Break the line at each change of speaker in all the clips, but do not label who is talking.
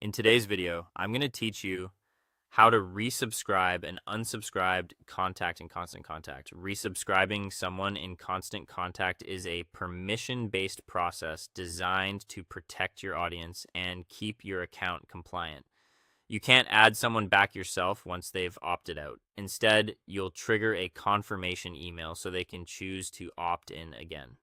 In today's video, I'm going to teach you how to resubscribe an unsubscribed contact in Constant Contact. Resubscribing someone in Constant Contact is a permission-based process designed to protect your audience and keep your account compliant. You can't add someone back yourself once they've opted out. Instead, you'll trigger a confirmation email so they can choose to opt in again.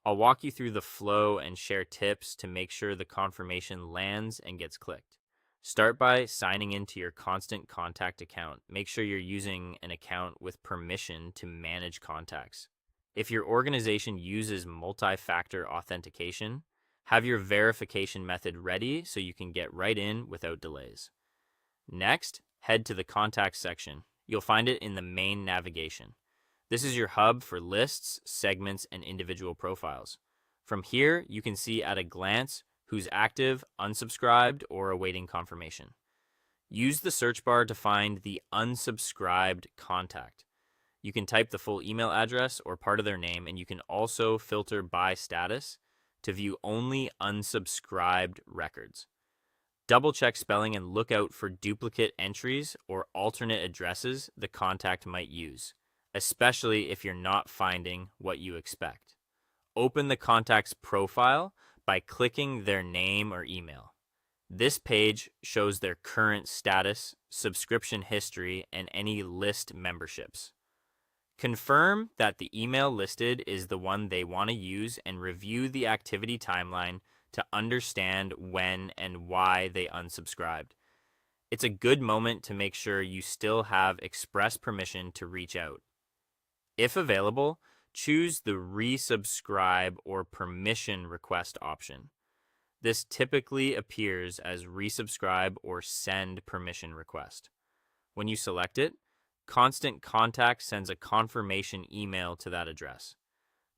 I'll walk you through the flow and share tips to make sure the confirmation lands and gets clicked. Start by signing into your Constant Contact account. Make sure you're using an account with permission to manage contacts. If your organization uses multi-factor authentication, have your verification method ready so you can get right in without delays. Next, head to the Contacts section. You'll find it in the main navigation. This is your hub for lists, segments, and individual profiles. From here, you can see at a glance who's active, unsubscribed, or awaiting confirmation. Use the search bar to find the unsubscribed contact. You can type the full email address or part of their name, and you can also filter by status to view only unsubscribed records. Double check spelling and look out for duplicate entries or alternate addresses the contact might use, especially if you're not finding what you expect. Open the contact's profile by clicking their name or email. This page shows their current status, subscription history, and any list memberships. Confirm that the email listed is the one they want to use and review the activity timeline to understand when and why they unsubscribed. It's a good moment to make sure you still have express permission to reach out. If available, choose the resubscribe or permission request option. This typically appears as resubscribe or send permission request. When you select it, Constant Contact sends a confirmation email to that address.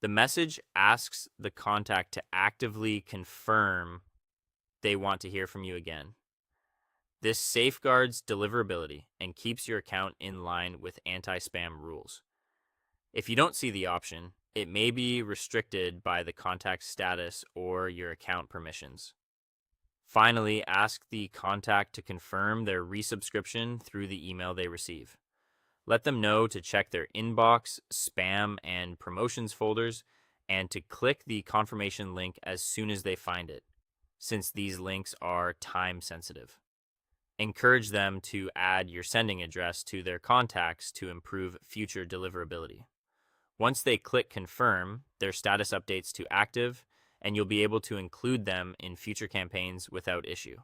The message asks the contact to actively confirm they want to hear from you again. This safeguards deliverability and keeps your account in line with anti-spam rules. If you don't see the option, it may be restricted by the contact status or your account permissions. Finally, ask the contact to confirm their resubscription through the email they receive. Let them know to check their inbox, spam, and promotions folders, and to click the confirmation link as soon as they find it, since these links are time sensitive. Encourage them to add your sending address to their contacts to improve future deliverability. Once they click confirm, their status updates to active, and you'll be able to include them in future campaigns without issue.